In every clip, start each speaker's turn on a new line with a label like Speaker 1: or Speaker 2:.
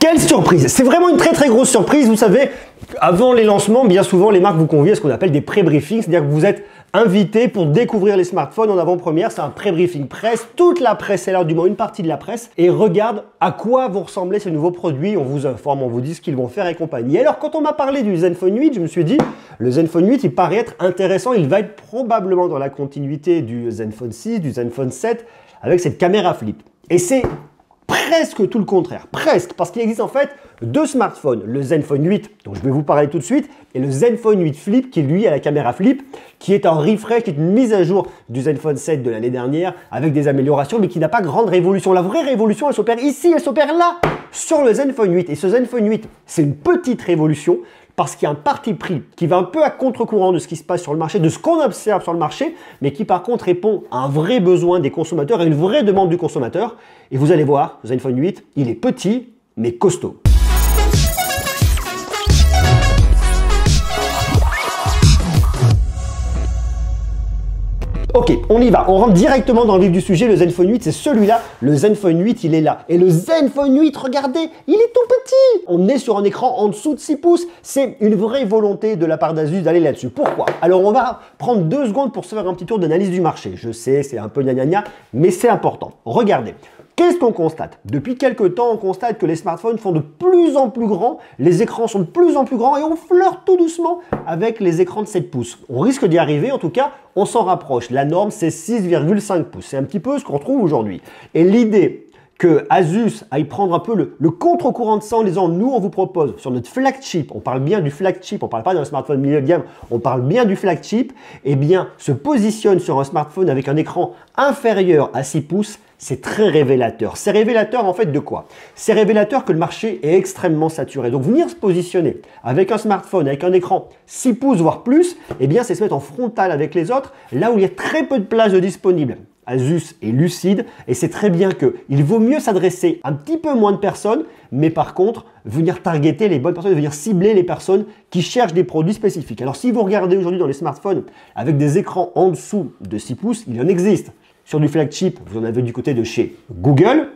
Speaker 1: Quelle surprise! C'est vraiment une très grosse surprise. Vous savez, avant les lancements, bien souvent, les marques vous convient à ce qu'on appelle des pré-briefings, c'est-à-dire que vous êtes invité pour découvrir les smartphones en avant-première. C'est un pré-briefing presse. Toute la presse est là, du moins une partie de la presse, et regarde à quoi vont ressembler ces nouveaux produits. On vous informe, on vous dit ce qu'ils vont faire et compagnie. Alors, quand on m'a parlé du Zenfone 8, je me suis dit, le Zenfone 8, il paraît être intéressant. Il va être probablement dans la continuité du Zenfone 6, du Zenfone 7, avec cette caméra flip. Et c'est presque tout le contraire, presque, parce qu'il existe en fait deux smartphones, le Zenfone 8, dont je vais vous parler tout de suite, et le Zenfone 8 Flip, qui lui a la caméra flip, qui est un refresh, qui est une mise à jour du Zenfone 7 de l'année dernière, avec des améliorations, mais qui n'a pas grande révolution. La vraie révolution, elle s'opère ici, elle s'opère là, sur le Zenfone 8. Et ce Zenfone 8, c'est une petite révolution, parce qu'il y a un parti pris qui va un peu à contre-courant de ce qui se passe sur le marché, de ce qu'on observe sur le marché, mais qui par contre répond à un vrai besoin des consommateurs et une vraie demande du consommateur. Et vous allez voir, le Zenfone 8, il est petit, mais costaud. Ok, on y va, on rentre directement dans le vif du sujet. Le Zenfone 8, c'est celui-là. Le Zenfone 8, il est là. Et le Zenfone 8, regardez, il est tout petit. On est sur un écran en dessous de 6 pouces. C'est une vraie volonté de la part d'Asus d'aller là-dessus. Pourquoi? Alors, on va prendre 2 secondes pour se faire un petit tour d'analyse du marché. Je sais, c'est un peu gna gna gna, mais c'est important. Regardez. Qu'est-ce qu'on constate? Depuis quelques temps, on constate que les smartphones font de plus en plus grands, les écrans sont de plus en plus grands et on flirte tout doucement avec les écrans de 7 pouces. On risque d'y arriver, en tout cas, on s'en rapproche. La norme, c'est 6,5 pouces. C'est un petit peu ce qu'on retrouve aujourd'hui. Et l'idée que Asus aille prendre un peu le contre-courant de ça en disant, nous, on vous propose sur notre flagship, on parle bien du flagship, on parle pas d'un smartphone milieu de gamme, on parle bien du flagship, eh bien, se positionne sur un smartphone avec un écran inférieur à 6 pouces, c'est très révélateur. C'est révélateur en fait de quoi? C'est révélateur que le marché est extrêmement saturé. Donc venir se positionner avec un smartphone, avec un écran 6 pouces voire plus, eh bien c'est se mettre en frontal avec les autres, là où il y a très peu de place disponible. Asus est lucide et c'est très bien qu'il vaut mieux s'adresser à un petit peu moins de personnes, mais par contre, venir targeter les bonnes personnes, venir cibler les personnes qui cherchent des produits spécifiques. Alors si vous regardez aujourd'hui dans les smartphones avec des écrans en dessous de 6 pouces, il en existe. Sur du flagship, vous en avez du côté de chez Google,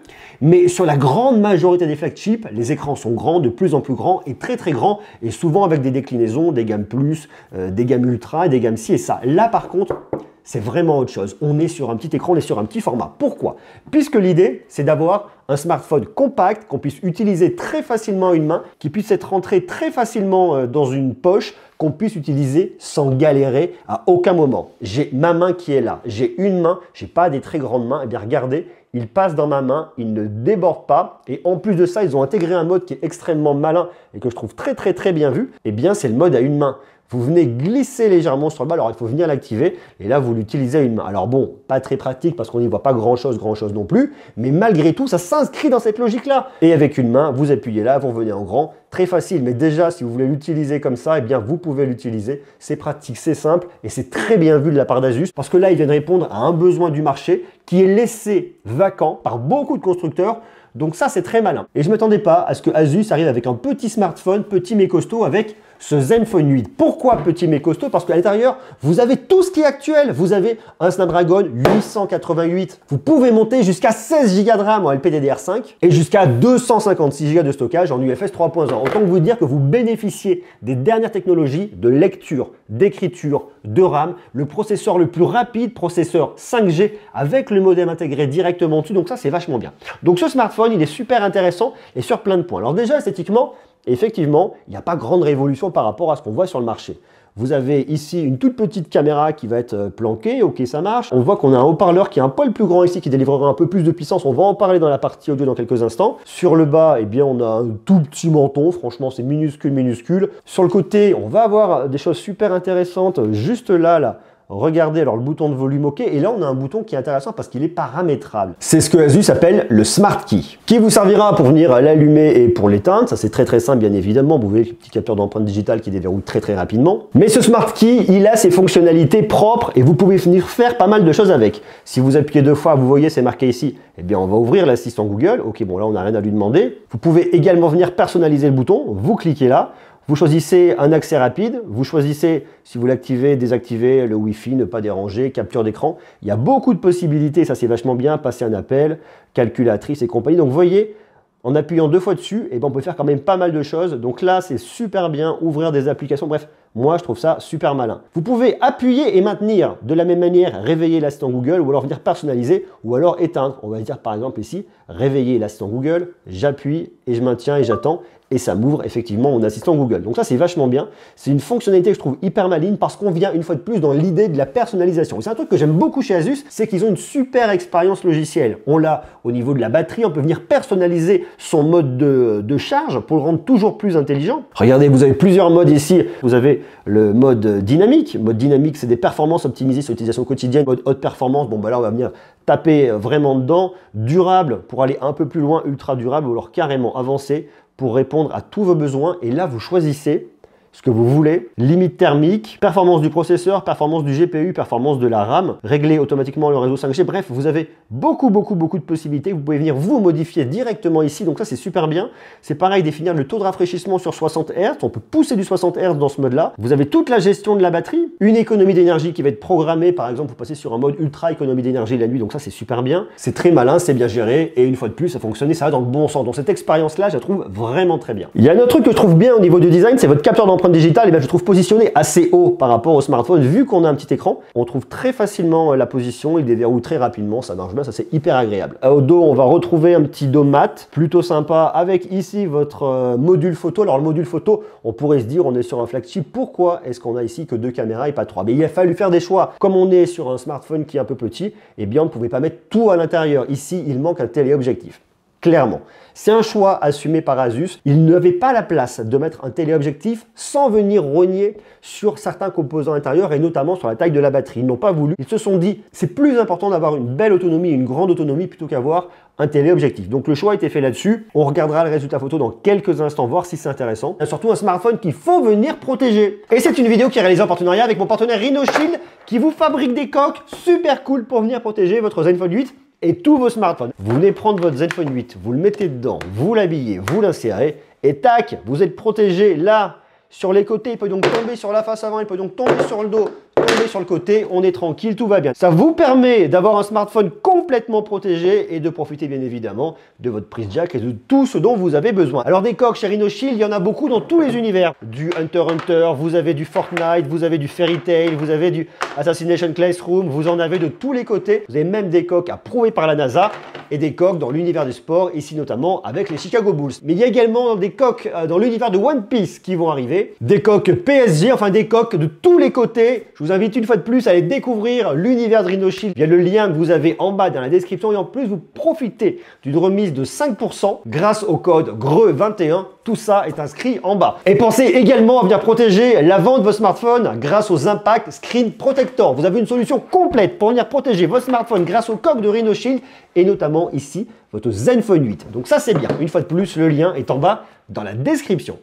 Speaker 1: mais sur la grande majorité des flagships, les écrans sont grands, de plus en plus grands et très grands, et souvent avec des déclinaisons, des gammes plus, des gammes ultra et des gammes ci et ça. Là par contre, c'est vraiment autre chose. On est sur un petit écran, on est sur un petit format. Pourquoi? Puisque l'idée, c'est d'avoir un smartphone compact qu'on puisse utiliser très facilement à une main, qui puisse être rentré très facilement dans une poche, qu'on puisse utiliser sans galérer à aucun moment. J'ai ma main qui est là, j'ai une main, j'ai pas des très grandes mains. Eh bien regardez, il passe dans ma main, il ne déborde pas. Et en plus de ça, ils ont intégré un mode qui est extrêmement malin et que je trouve très bien vu. Eh bien, c'est le mode à une main. Vous venez glisser légèrement sur le bas, alors il faut venir l'activer, et là vous l'utilisez à une main. Alors bon, pas très pratique parce qu'on n'y voit pas grand chose non plus, mais malgré tout, ça s'inscrit dans cette logique-là. Et avec une main, vous appuyez là, vous revenez en grand, très facile. Mais déjà, si vous voulez l'utiliser comme ça, eh bien vous pouvez l'utiliser. C'est pratique, c'est simple, et c'est très bien vu de la part d'Asus, parce que là, ils viennent répondre à un besoin du marché qui est laissé vacant par beaucoup de constructeurs. Donc ça, c'est très malin. Et je ne m'attendais pas à ce que Asus arrive avec un petit smartphone, petit mais costaud, avec ce Zenfone 8. Pourquoi petit mais costaud? Parce qu'à l'intérieur, vous avez tout ce qui est actuel. Vous avez un Snapdragon 888. Vous pouvez monter jusqu'à 16 Go de RAM en LPDDR5 et jusqu'à 256 Go de stockage en UFS 3.1. Autant vous dire que vous bénéficiez des dernières technologies de lecture, d'écriture, de RAM, le processeur le plus rapide, processeur 5G avec le modem intégré directement dessus. Donc ça, c'est vachement bien. Donc ce smartphone, il est super intéressant et sur plein de points. Alors déjà, esthétiquement, effectivement, il n'y a pas grande révolution par rapport à ce qu'on voit sur le marché. Vous avez ici une toute petite caméra qui va être planquée, ok ça marche. On voit qu'on a un haut-parleur qui est un poil plus grand ici, qui délivrera un peu plus de puissance. On va en parler dans la partie audio dans quelques instants. Sur le bas, eh bien, on a un tout petit menton, franchement c'est minuscule. Sur le côté, on va avoir des choses super intéressantes, juste là. Regardez alors le bouton de volume OK, et là on a un bouton qui est intéressant parce qu'il est paramétrable. C'est ce que Asus appelle le Smart Key, qui vous servira pour venir l'allumer et pour l'éteindre. Ça c'est très simple bien évidemment, vous voyez le petit capteur d'empreinte digitale qui déverrouille très rapidement. Mais ce Smart Key, il a ses fonctionnalités propres et vous pouvez venir faire pas mal de choses avec. Si vous appuyez 2 fois, vous voyez c'est marqué ici, eh bien on va ouvrir l'assistant Google. Ok, bon là on n'a rien à lui demander. Vous pouvez également venir personnaliser le bouton, vous cliquez là. Vous choisissez un accès rapide, vous choisissez si vous l'activez, désactivez, le Wi-Fi, ne pas déranger, capture d'écran. Il y a beaucoup de possibilités, ça c'est vachement bien, passer un appel, calculatrice et compagnie. Donc vous voyez, En appuyant 2 fois dessus, on peut faire quand même pas mal de choses. Donc là, c'est super bien, ouvrir des applications. Bref, moi, je trouve ça super malin. Vous pouvez appuyer et maintenir de la même manière, réveiller l'assistant Google ou alors venir personnaliser ou alors éteindre. On va dire par exemple ici, réveiller l'assistant Google, j'appuie et je maintiens et j'attends. Et ça m'ouvre effectivement mon assistant Google. Donc ça, c'est vachement bien. C'est une fonctionnalité que je trouve hyper maligne parce qu'on vient une fois de plus dans l'idée de la personnalisation. C'est un truc que j'aime beaucoup chez Asus, c'est qu'ils ont une super expérience logicielle. On l'a au niveau de la batterie, on peut venir personnaliser son mode de charge pour le rendre toujours plus intelligent. Regardez, vous avez plusieurs modes ici. Vous avez le mode dynamique. Mode dynamique, c'est des performances optimisées sur l'utilisation quotidienne. Mode haute performance, bon bah là, on va venir taper vraiment dedans. Durable, pour aller un peu plus loin, ultra durable, ou alors carrément avancé, pour répondre à tous vos besoins. Et là, vous choisissez ce que vous voulez. Limite thermique, performance du processeur, performance du GPU, performance de la RAM, régler automatiquement le réseau 5G. Bref, vous avez beaucoup de possibilités. Vous pouvez venir vous modifier directement ici. Donc ça, c'est super bien. C'est pareil, définir le taux de rafraîchissement sur 60 Hz. On peut pousser du 60 Hz dans ce mode-là. Vous avez toute la gestion de la batterie, une économie d'énergie qui va être programmée. Par exemple, vous passez sur un mode ultra économie d'énergie la nuit. Donc ça, c'est super bien. C'est très malin, c'est bien géré. Et une fois de plus, ça fonctionne, ça va dans le bon sens. Donc cette expérience-là, je la trouve vraiment très bien. Il y a un autre truc que je trouve bien au niveau du design, c'est votre capteur d'empreinte digitale. Et bien, je trouve positionné assez haut par rapport au smartphone. Vu qu'on a un petit écran, on trouve très facilement la position. Il déverrouille très rapidement. Ça marche bien, ça c'est hyper agréable. Au dos, on va retrouver un petit dos mat, plutôt sympa, avec ici votre module photo. Alors le module photo, on pourrait se dire, on est sur un flagship. Pourquoi est-ce qu'on a ici que 2 caméras et pas 3? Mais il a fallu faire des choix. Comme on est sur un smartphone qui est un peu petit, eh bien, on ne pouvait pas mettre tout à l'intérieur. Ici, il manque un téléobjectif. Clairement. C'est un choix assumé par Asus. Ils n'avaient pas la place de mettre un téléobjectif sans venir rogner sur certains composants intérieurs et notamment sur la taille de la batterie. Ils n'ont pas voulu. Ils se sont dit, c'est plus important d'avoir une belle autonomie, une grande autonomie plutôt qu'avoir un téléobjectif. Donc le choix a été fait là-dessus. On regardera le résultat photo dans quelques instants, voir si c'est intéressant. Et surtout un smartphone qu'il faut venir protéger. Et c'est une vidéo qui est réalisée en partenariat avec mon partenaire RhinoShield qui vous fabrique des coques super cool pour venir protéger votre Zenfone 8 et tous vos smartphones. Vous venez prendre votre Zenfone 8, vous le mettez dedans, vous l'habillez, vous l'insérez et tac, vous êtes protégé là sur les côtés. Il peut donc tomber sur la face avant, il peut donc tomber sur le dos, tomber sur le côté, on est tranquille, tout va bien. Ça vous permet d'avoir un smartphone complètement protégé et de profiter bien évidemment de votre prise jack et de tout ce dont vous avez besoin. Alors des coques chez RhinoShield, il y en a beaucoup dans tous les univers. Du Hunter x Hunter, vous avez du Fortnite, vous avez du Fairy Tail, vous avez du Assassination Classroom, vous en avez de tous les côtés. Vous avez même des coques approuvées par la NASA et des coques dans l'univers du sport, ici notamment avec les Chicago Bulls. Mais il y a également des coques dans l'univers de One Piece qui vont arriver, des coques PSG, enfin des coques de tous les côtés. Je vous invite une fois de plus à aller découvrir l'univers de RhinoShield. Il y a le lien que vous avez en bas dans la description et en plus vous profitez d'une remise de 5% grâce au code GREU21. Tout ça est inscrit en bas. Et pensez également à venir protéger l'avant de vos smartphones grâce aux Impact Screen Protector. Vous avez une solution complète pour venir protéger vos smartphones grâce aux coques de RhinoShield et notamment ici votre Zenfone 8. Donc ça c'est bien. Une fois de plus, le lien est en bas dans la description.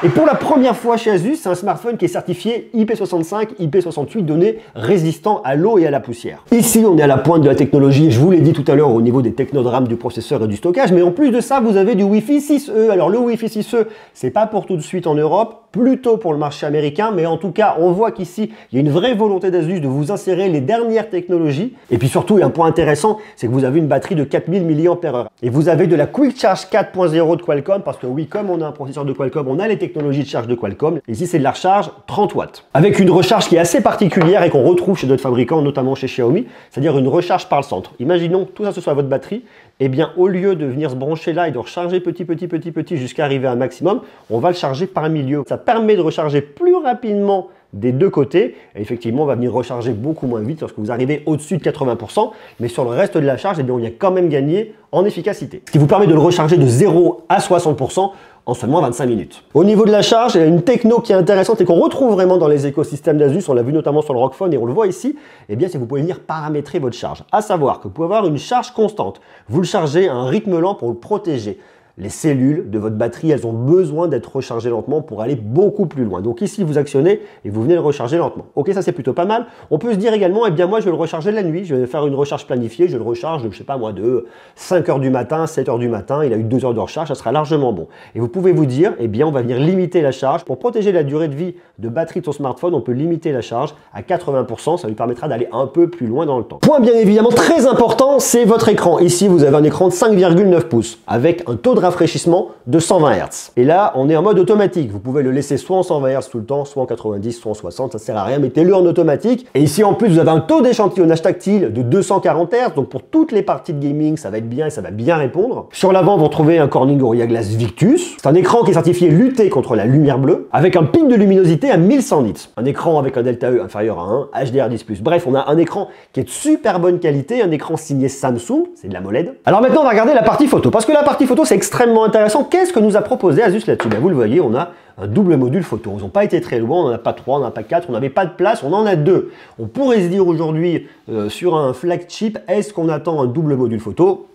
Speaker 1: Et pour la première fois chez Asus, c'est un smartphone qui est certifié IP65, IP68, données résistant à l'eau et à la poussière. Ici, on est à la pointe de la technologie, je vous l'ai dit tout à l'heure au niveau des technodrames du processeur et du stockage, mais en plus de ça, vous avez du Wi-Fi 6E. Alors le Wi-Fi 6E, c'est pas pour tout de suite en Europe, plutôt pour le marché américain, mais en tout cas, on voit qu'ici, il y a une vraie volonté d'Asus de vous insérer les dernières technologies. Et puis surtout, il y a un point intéressant, c'est que vous avez une batterie de 4000 mAh. Et vous avez de la Quick Charge 4.0 de Qualcomm, parce que oui, comme on a un processeur de Qualcomm, on a les technologies de charge de Qualcomm. Ici, c'est de la recharge 30 watts. Avec une recharge qui est assez particulière et qu'on retrouve chez d'autres fabricants, notamment chez Xiaomi, c'est-à-dire une recharge par le centre. Imaginons que tout ça ce soit votre batterie. Eh bien, au lieu de venir se brancher là et de recharger petit jusqu'à arriver à un maximum, on va le charger par milieu. Ça permet de recharger plus rapidement des deux côtés. Et effectivement, on va venir recharger beaucoup moins vite lorsque vous arrivez au-dessus de 80%. Mais sur le reste de la charge, eh bien, on y a quand même gagné en efficacité. Ce qui vous permet de le recharger de 0 à 60% en seulement 25 minutes. Au niveau de la charge, il y a une techno qui est intéressante et qu'on retrouve vraiment dans les écosystèmes d'Asus, on l'a vu notamment sur le ROG Phone et on le voit ici, eh bien c'est que vous pouvez venir paramétrer votre charge. À savoir que vous pouvez avoir une charge constante, vous le chargez à un rythme lent pour le protéger. les cellules de votre batterie, elles ont besoin d'être rechargées lentement pour aller beaucoup plus loin. Donc ici, vous actionnez et vous venez le recharger lentement. Ok, ça c'est plutôt pas mal. On peut se dire également, eh bien moi je vais le recharger la nuit, je vais faire une recharge planifiée, je le recharge, je sais pas moi, de 5 heures du matin, 7 heures du matin, il a eu 2 heures de recharge, ça sera largement bon. Et vous pouvez vous dire, eh bien on va venir limiter la charge. Pour protéger la durée de vie de batterie de son smartphone, on peut limiter la charge à 80%, ça lui permettra d'aller un peu plus loin dans le temps. Point bien évidemment très important, c'est votre écran. Ici, vous avez un écran de 5,9 pouces avec un taux de rafraîchissement de 120 Hz. Et là, on est en mode automatique. Vous pouvez le laisser soit en 120 Hz tout le temps, soit en 90, soit en 60, ça sert à rien, mettez-le en automatique. Et ici, en plus, vous avez un taux d'échantillonnage tactile de 240 Hz, donc pour toutes les parties de gaming, ça va être bien et ça va bien répondre. Sur l'avant, vous retrouvez un Corning Gorilla Glass Victus. C'est un écran qui est certifié lutter contre la lumière bleue, avec un pic de luminosité à 1100 nits. Un écran avec un delta E inférieur à 1, HDR10+. Bref, on a un écran qui est de super bonne qualité, un écran signé Samsung, c'est de la AMOLED. Alors maintenant, on va regarder la partie photo, parce que la partie photo, c'est extrêmement intéressant. Qu'est-ce que nous a proposé Asus là-dessus? Vous le voyez, on a un double module photo. Ils n'ont pas été très loin, on n'en a pas 3, on n'en a pas 4, on n'avait pas de place, on en a 2. On pourrait se dire aujourd'hui, sur un flagship, est-ce qu'on attend un double module photo?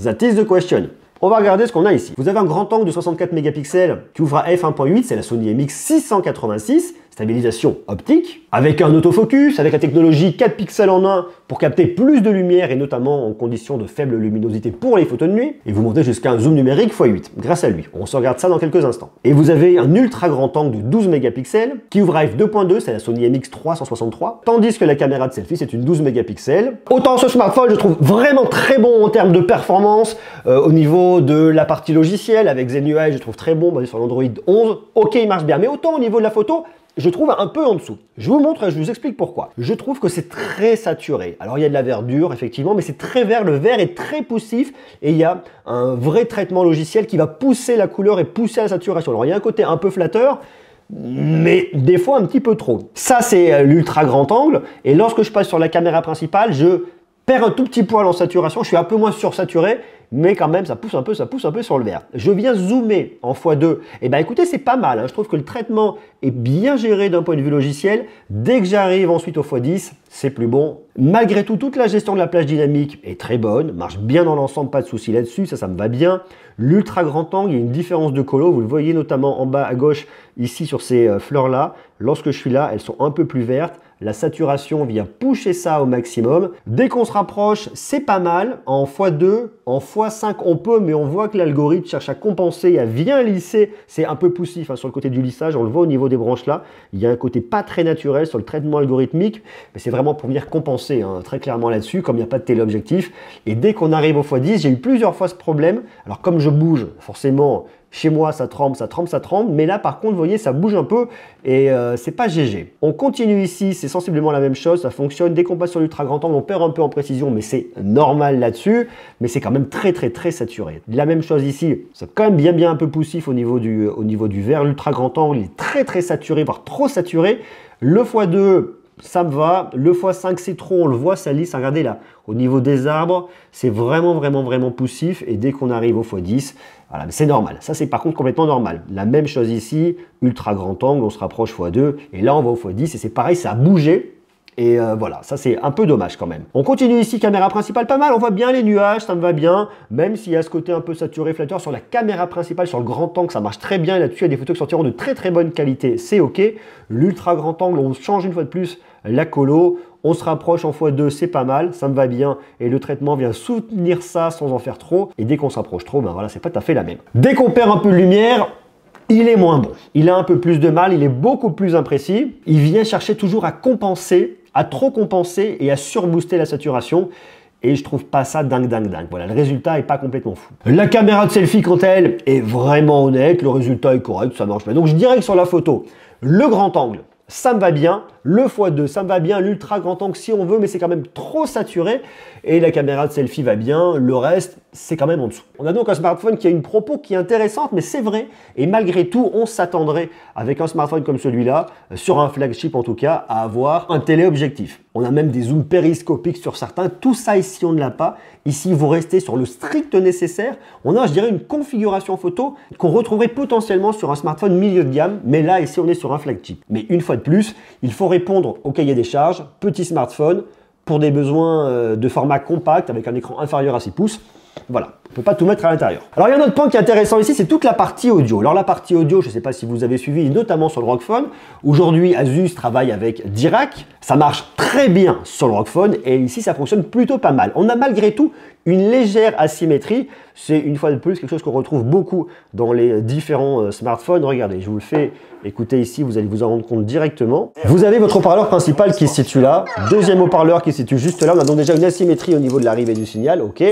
Speaker 1: That is the question. On va regarder ce qu'on a ici. Vous avez un grand angle de 64 mégapixels qui ouvre à f1.8, c'est la Sony MX686, stabilisation optique, avec un autofocus, avec la technologie 4 pixels en 1 pour capter plus de lumière et notamment en conditions de faible luminosité pour les photos de nuit. Et vous montez jusqu'à un zoom numérique x8 grâce à lui. On se regarde ça dans quelques instants. Et vous avez un ultra grand angle de 12 mégapixels qui ouvre à f2.2, c'est la Sony MX363, tandis que la caméra de selfie c'est une 12 mégapixels. Autant ce smartphone je trouve vraiment très bon en termes de performance, au niveau de la partie logicielle avec Zen UI je trouve très bon basé sur l'Android 11. Ok, il marche bien, mais autant au niveau de la photo, je trouve un peu en dessous. Je vous montre et je vous explique pourquoi. Je trouve que c'est très saturé. Alors il y a de la verdure effectivement, mais c'est très vert, le vert est très poussif et il y a un vrai traitement logiciel qui va pousser la couleur et pousser la saturation. Alors il y a un côté un peu flatteur, mais des fois un petit peu trop. Ça c'est l'ultra grand angle et lorsque je passe sur la caméra principale, je perds un tout petit poil en saturation, je suis un peu moins sursaturé, mais quand même ça pousse un peu sur le vert. Je viens zoomer en x2, et ben écoutez c'est pas mal, hein. Je trouve que le traitement est bien géré d'un point de vue logiciel. Dès que j'arrive ensuite au x10, c'est plus bon. Malgré tout, toute la gestion de la plage dynamique est très bonne, marche bien dans l'ensemble, pas de souci là-dessus, ça me va bien. L'ultra grand angle, il y a une différence de colo, vous le voyez notamment en bas à gauche, ici sur ces fleurs-là. Lorsque je suis là, elles sont un peu plus vertes. La saturation vient pousser ça au maximum. Dès qu'on se rapproche, c'est pas mal. En x2, en x5, on peut, mais on voit que l'algorithme cherche à compenser, à bien lisser. C'est un peu poussif hein, sur le côté du lissage, on le voit au niveau des branches là. Il y a un côté pas très naturel sur le traitement algorithmique, mais c'est vraiment pour venir compenser hein, très clairement là-dessus, comme il n'y a pas de téléobjectif. Et dès qu'on arrive au x10, j'ai eu plusieurs fois ce problème. Alors comme je bouge, forcément, chez moi, ça tremble, mais là, par contre, vous voyez, ça bouge un peu et c'est pas GG. On continue ici, c'est sensiblement la même chose, ça fonctionne. Dès qu'on passe sur l'ultra grand angle, on perd un peu en précision, mais c'est normal là-dessus. Mais c'est quand même très saturé. La même chose ici, c'est quand même bien un peu poussif au niveau du vert. L'ultra grand angle, il est très saturé, voire trop saturé. Le x2, ça me va. Le x5, c'est trop, on le voit, ça lisse. Regardez là, au niveau des arbres, c'est vraiment poussif. Et dès qu'on arrive au x10, voilà, c'est normal. Ça, c'est par contre complètement normal. La même chose ici, ultra grand angle, on se rapproche x2. Et là, on va au x10 et c'est pareil, ça a bougé. Et voilà, ça c'est un peu dommage quand même. On continue ici, caméra principale, pas mal, on voit bien les nuages, ça me va bien, même s'il y a ce côté un peu saturé, flatteur sur la caméra principale, sur le grand angle, ça marche très bien, et là-dessus il y a des photos qui sortiront de très bonne qualité, c'est ok. L'ultra grand angle, on change une fois de plus la colo, on se rapproche en x2, c'est pas mal, ça me va bien, et le traitement vient soutenir ça sans en faire trop, et dès qu'on s'approche trop, ben voilà, c'est pas tout à fait la même. Dès qu'on perd un peu de lumière, il est moins bon. Il a un peu plus de mal, il est beaucoup plus imprécis. Il vient chercher toujours à compenser, à trop compenser et à surbooster la saturation. Et je trouve pas ça dingue. Voilà, le résultat est pas complètement fou. La caméra de selfie, quant à elle, est vraiment honnête. Le résultat est correct, ça marche bien. Donc je dirais que sur la photo, le grand angle, ça me va bien. Le x2, ça me va bien. L'ultra grand angle, si on veut, mais c'est quand même trop saturé. Et la caméra de selfie va bien. Le reste, c'est quand même en dessous. On a donc un smartphone qui a une propos qui est intéressante, mais c'est vrai. Et malgré tout, on s'attendrait, avec un smartphone comme celui-là, sur un flagship en tout cas, à avoir un téléobjectif. On a même des zooms périscopiques sur certains. Tout ça ici, on ne l'a pas. Ici, vous restez sur le strict nécessaire. On a, je dirais, une configuration photo qu'on retrouverait potentiellement sur un smartphone milieu de gamme. Mais là, ici, on est sur un flagship. Mais une fois de plus, il faut répondre au cahier des charges. Petit smartphone pour des besoins de format compact avec un écran inférieur à 6 pouces. Voilà, on ne peut pas tout mettre à l'intérieur. Alors il y a un autre point qui est intéressant ici, c'est toute la partie audio. Alors la partie audio, je ne sais pas si vous avez suivi, notamment sur le ROG Phone. Aujourd'hui, Asus travaille avec Dirac. Ça marche très bien sur le ROG Phone et ici, ça fonctionne plutôt pas mal. On a malgré tout une légère asymétrie. C'est une fois de plus quelque chose qu'on retrouve beaucoup dans les différents smartphones. Regardez, je vous le fais écouter ici, vous allez vous en rendre compte directement. Vous avez votre haut-parleur principal qui se situe là. Deuxième haut-parleur qui se situe juste là. On a donc déjà une asymétrie au niveau de l'arrivée du signal. Ok.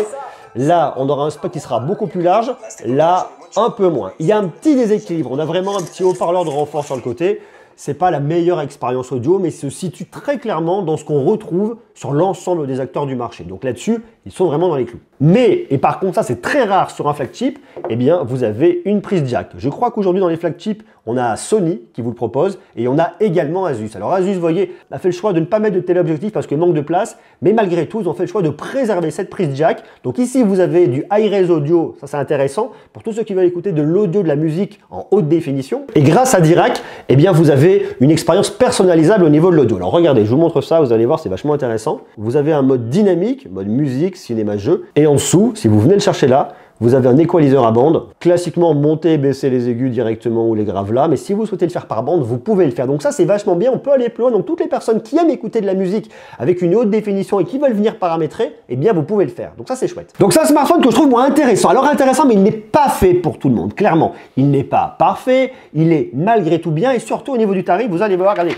Speaker 1: Là, on aura un spot qui sera beaucoup plus large. Là, un peu moins. Il y a un petit déséquilibre. On a vraiment un petit haut-parleur de renfort sur le côté. C'est pas la meilleure expérience audio, mais se situe très clairement dans ce qu'on retrouve sur l'ensemble des acteurs du marché. Donc là-dessus, ils sont vraiment dans les clous. Mais, et par contre, ça c'est très rare sur un flagship, eh bien, vous avez une prise jack. Je crois qu'aujourd'hui dans les flagships, on a Sony qui vous le propose et on a également Asus. Alors Asus, vous voyez, a fait le choix de ne pas mettre de téléobjectif parce que manque de place, mais malgré tout, ils ont fait le choix de préserver cette prise jack. Donc ici, vous avez du high-res audio, ça c'est intéressant pour tous ceux qui veulent écouter de l'audio, de la musique en haute définition. Et grâce à Dirac, eh bien, vous avez une expérience personnalisable au niveau de l'audio. Alors regardez, je vous montre ça, vous allez voir, c'est vachement intéressant. Vous avez un mode dynamique, mode musique, cinéma, jeu, et en dessous, si vous venez le chercher là, vous avez un équaliseur à bande. Classiquement, monter et baisser les aigus directement ou les graves là, mais si vous souhaitez le faire par bande, vous pouvez le faire. Donc ça, c'est vachement bien, on peut aller plus loin. Donc toutes les personnes qui aiment écouter de la musique avec une haute définition et qui veulent venir paramétrer, eh bien vous pouvez le faire. Donc ça, c'est chouette. Donc c'est un smartphone que je trouve moi intéressant. Alors intéressant, mais il n'est pas fait pour tout le monde, clairement. Il n'est pas parfait, il est malgré tout bien et surtout au niveau du tarif, vous allez voir, regardez,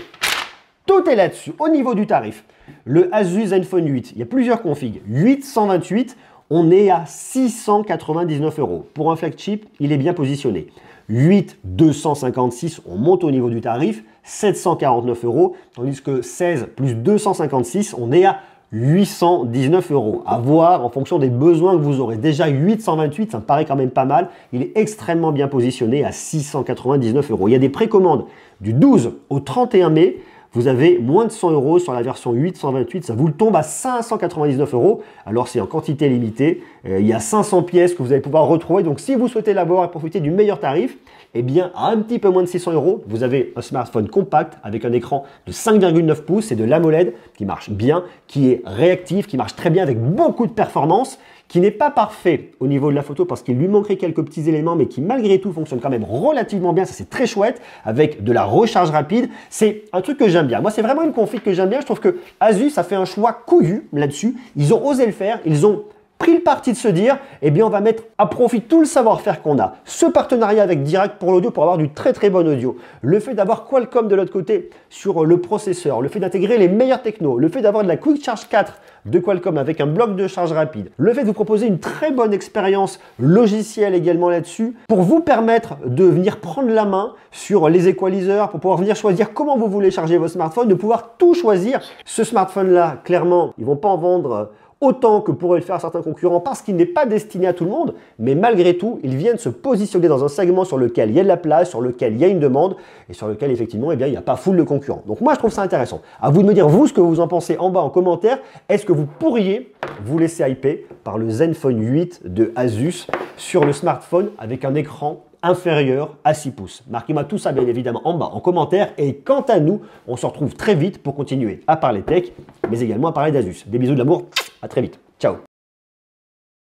Speaker 1: tout est là-dessus, au niveau du tarif. Le Asus Zenfone 8, il y a plusieurs configs. 828, on est à 699 €. Pour un flagship, il est bien positionné. 8 256, on monte au niveau du tarif, 749 €, tandis que 16 plus 256, on est à 819 €. À voir en fonction des besoins que vous aurez. Déjà 828, ça me paraît quand même pas mal. Il est extrêmement bien positionné à 699 €. Il y a des précommandes du 12 au 31 mai. Vous avez moins de 100 € sur la version 828, ça vous le tombe à 599 €. Alors c'est en quantité limitée, il y a 500 pièces que vous allez pouvoir retrouver. Donc si vous souhaitez l'avoir et profiter du meilleur tarif, eh bien à un petit peu moins de 600 €, vous avez un smartphone compact avec un écran de 5,9 pouces et de l'AMOLED qui marche bien, qui est réactif, qui marche très bien avec beaucoup de performance, qui n'est pas parfait au niveau de la photo parce qu'il lui manquerait quelques petits éléments, mais qui malgré tout fonctionne quand même relativement bien. Ça c'est très chouette avec de la recharge rapide. C'est un truc que j'aime bien. Moi c'est vraiment une config que j'aime bien. Je trouve que Asus a fait un choix couillu là-dessus. Ils ont osé le faire. Ils ont pris le parti de se dire, eh bien on va mettre à profit tout le savoir-faire qu'on a. Ce partenariat avec Dirac pour l'audio pour avoir du très très bon audio. Le fait d'avoir Qualcomm de l'autre côté sur le processeur, le fait d'intégrer les meilleurs technos, le fait d'avoir de la Quick Charge 4 de Qualcomm avec un bloc de charge rapide, le fait de vous proposer une très bonne expérience logicielle également là-dessus pour vous permettre de venir prendre la main sur les équaliseurs, pour pouvoir venir choisir comment vous voulez charger vos smartphones, de pouvoir tout choisir. Ce smartphone-là, clairement, ils vont pas en vendre autant que pourraient le faire certains concurrents parce qu'il n'est pas destiné à tout le monde, mais malgré tout, ils viennent se positionner dans un segment sur lequel il y a de la place, sur lequel il y a une demande et sur lequel effectivement, eh bien, il n'y a pas foule de concurrents. Donc moi, je trouve ça intéressant. À vous de me dire, vous, ce que vous en pensez en bas en commentaire. Est-ce que vous pourriez vous laisser hyper par le Zenfone 8 de Asus sur le smartphone avec un écran inférieur à 6 pouces. Marquez-moi tout ça bien évidemment en bas en commentaire et quant à nous, on se retrouve très vite pour continuer à parler tech, mais également à parler d'Asus. Des bisous de l'amour, à très vite. Ciao.